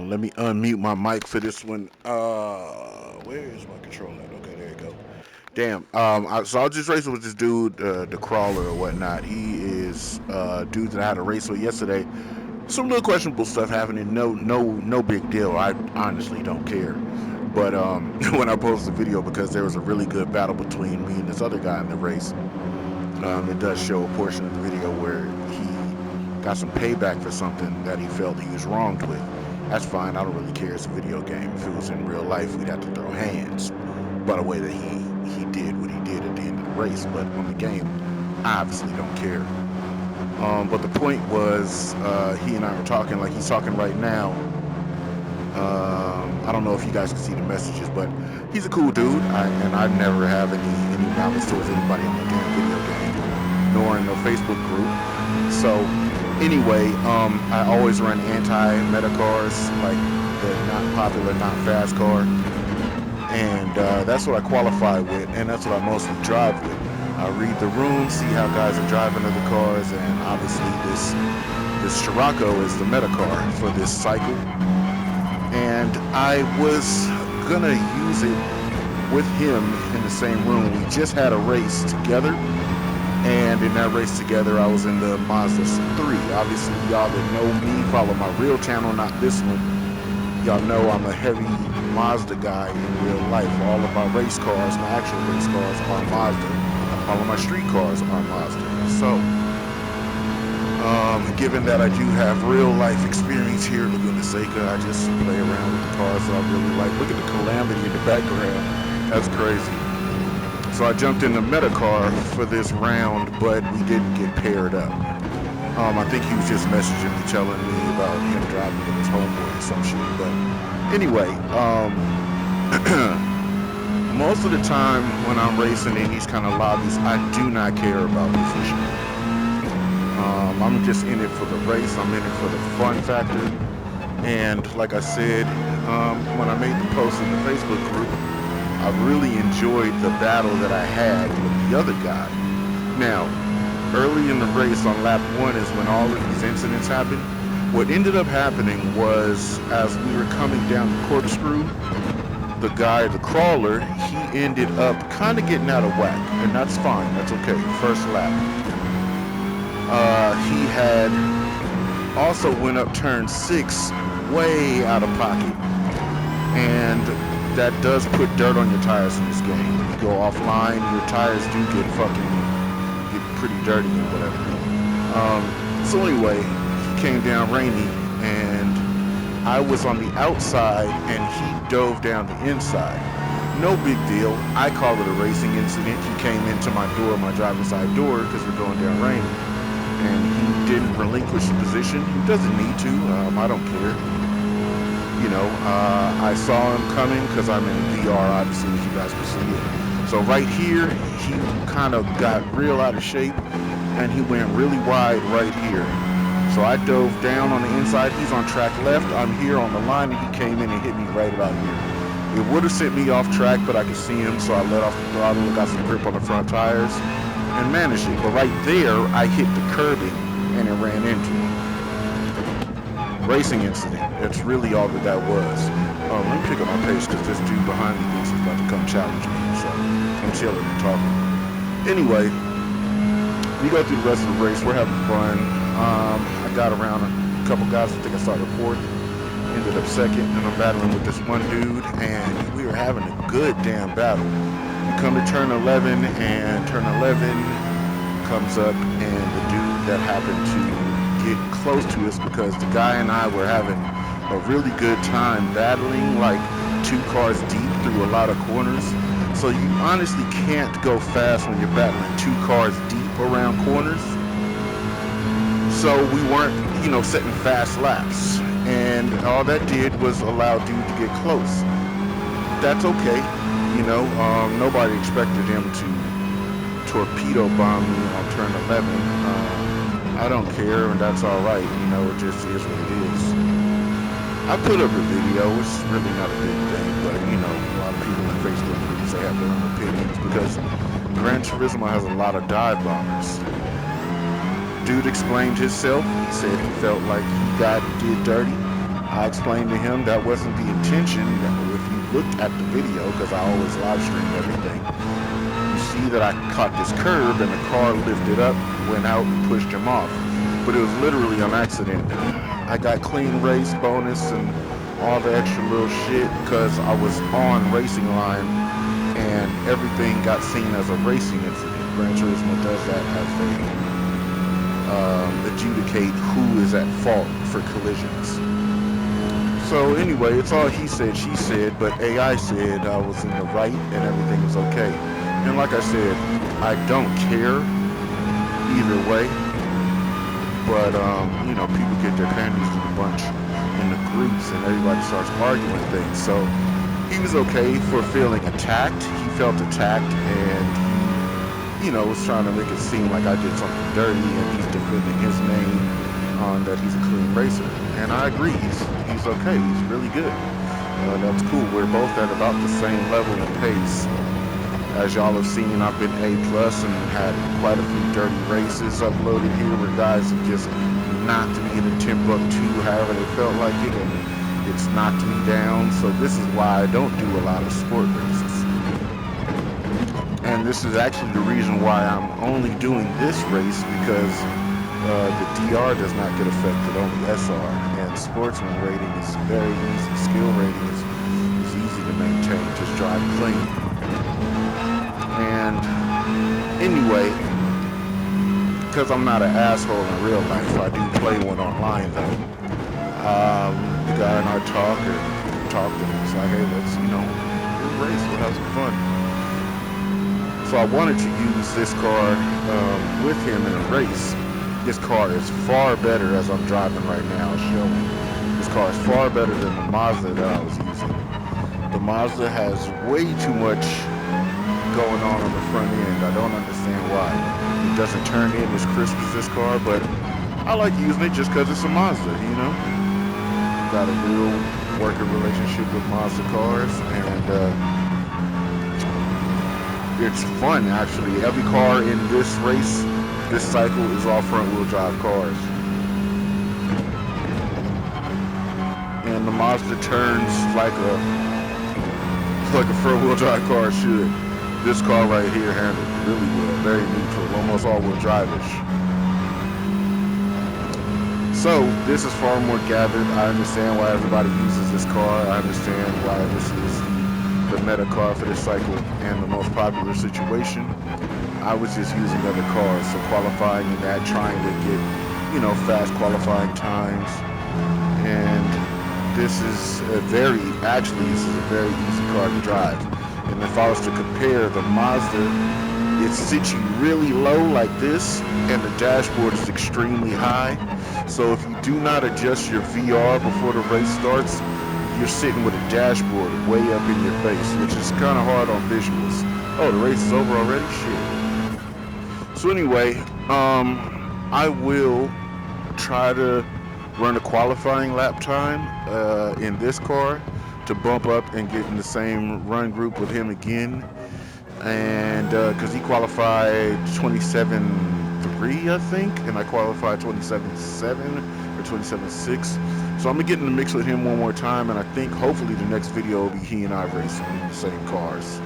Let me unmute my mic for this one. Where is my controller at? Okay, there you go. Damn. So I was just racing with this dude, the crawler or whatnot. He is dude that I had a race with yesterday. Some little questionable stuff happening. No big deal. I honestly don't care. But when I posted the video, because there was a really good battle between me and this other guy in the race, it does show a portion of the video where he got some payback for something that he felt he was wronged with. That's fine. I don't really care. It's a video game. If it was in real life, we'd have to throw hands. By the way that he did what he did at the end of the race, but on the game, I obviously don't care. But the point was, he and I were talking like he's talking right now. I don't know if you guys can see the messages, but he's a cool dude, and I never have any malice towards anybody on the damn video game, nor in no Facebook group. So anyway, I always run anti-meta cars, like the not popular, not fast car, and that's what I qualify with, and that's what I mostly drive with. I read the room, see how guys are driving other cars, and obviously this Scirocco is the meta car for this cycle. And I was gonna use it with him in the same room. We just had a race together, and in that race together, I was in the Mazda 3. Obviously, y'all that know me, follow my real channel, not this one. Y'all know I'm a heavy Mazda guy in real life. All of my race cars, my actual race cars, are Mazda. All of my street cars are Mazda. So, given that I do have real life experience here in Laguna Seca, I just play around with the cars that I really like. Look at the Calamity in the background. That's crazy. So I jumped in the meta car for this round, but we didn't get paired up. I think he was just messaging me telling me about him driving with his homeboy or some shit. But anyway, most of the time when I'm racing in these kind of lobbies, I do not care about position. I'm just in it for the race. I'm in it for the fun factor. And like I said, when I made the post in the Facebook group, I really enjoyed the battle that I had with the other guy. Now, early in the race on lap 1 is when all of these incidents happened. What ended up happening was, as we were coming down the corkscrew, the guy, the crawler, he ended up kind of getting out of whack. And that's fine. That's okay. First lap. He had also went up turn 6 way out of pocket, and that does put dirt on your tires in this game. When you go offline, your tires do get pretty dirty and whatever. So anyway, he came down rainy, and I was on the outside, and he dove down the inside. No big deal. I call it a racing incident. He came into my door, my driver's side door, because we're going down rainy. And he didn't relinquish the position. He doesn't need to. I don't care. You know, I saw him coming because I'm in VR, obviously, if you guys can see it. So right here, he kind of got real out of shape, and he went really wide right here. So I dove down on the inside. He's on track left. I'm here on the line, and he came in and hit me right about here. It would have sent me off track, but I could see him, so I let off the throttle, got some grip on the front tires, and managed it. But right there, I hit the curbing and it ran into him. Racing incident. That's really all that was. Let me pick up my pace because this dude behind me thinks he's about to come challenge me. So I'm chilling and talking. Anyway, we go through the rest of the race. We're having fun. I got around a couple guys. I think I started fourth. Ended up second, and I'm battling with this one dude, and we were having a good damn battle. We come to turn 11, and turn 11 comes up, and the dude that happened to get close to us, because the guy and I were having a really good time battling, like 2 cars deep through a lot of corners. So you honestly can't go fast when you're battling 2 cars deep around corners. So we weren't, setting fast laps. And all that did was allow dude to get close. That's okay. Nobody expected him to torpedo bomb me on turn 11. I don't care, and that's all right. It just is what it is. I put up a video. It's really not a big thing, but a lot of people in Facebook groups, they have their own opinions, because Gran Turismo has a lot of dive bombers. Dude explained himself. He said he felt like he did dirty. I explained to him that wasn't the intention. If you looked at the video, because I always live stream everything, you see that I caught this curb and the car lifted up, went out and pushed him off. But it was literally an accident. I got clean race bonus and all the extra little shit because I was on racing line and everything got seen as a racing incident. Gran Turismo does that as they adjudicate who is at fault for collisions. So anyway, it's all he said, she said, but AI said I was in the right and everything was okay. And like I said, I don't care either way. But you know, people get their panties in a bunch in the groups and everybody starts arguing things. So he was okay for feeling attacked. He felt attacked and he, you know, was trying to make it seem like I did something dirty and he's defending his name on that he's a clean racer. And I agree, he's okay, he's really good. That's cool. We're both at about the same level and pace. As y'all have seen, I've been A+ and had quite a few dirty races uploaded here where guys have just knocked me in a Timbuktu, however they felt like it, and it's knocked me down. So this is why I don't do a lot of sport races. And this is actually the reason why I'm only doing this race, because the DR does not get affected, only SR. And sportsman rating is very easy. Skill rating is easy to maintain. Just drive clean. And anyway, because I'm not an asshole in real life, I do play one online though. The guy and I talked and he's like, hey, let's, you know, race, we'll have some fun. So I wanted to use this car with him in a race. This car is far better, as I'm driving right now, showing. This car is far better than the Mazda that I was using. The Mazda has way too much going on the front end. I don't understand why. It doesn't turn in as crisp as this car, but I like using it just because it's a Mazda, you know? Got a real working relationship with Mazda cars, and it's fun actually. Every car in this race, this cycle, is all front wheel drive cars. And the Mazda turns like a front wheel drive car should. This car right here handled really well, very neutral, almost all-wheel drive-ish. So this is far more gathered. I understand why everybody uses this car. I understand why this is the meta car for this cycle and the most popular situation. I was just using other cars, so qualifying in that, trying to get, you know, fast qualifying times. And this is a very easy car to drive. And if I was to compare the Mazda, it sits you really low like this, and the dashboard is extremely high. So if you do not adjust your VR before the race starts, you're sitting with a dashboard way up in your face, which is kind of hard on visuals. Oh, the race is over already? Shit. So anyway, I will try to run a qualifying lap time in this car to bump up and get in the same run group with him again. And because he qualified 27.3, I think, and I qualified 27.7 or 27.6. So I'm gonna get in the mix with him one more time, and I think hopefully the next video will be he and I racing in the same cars.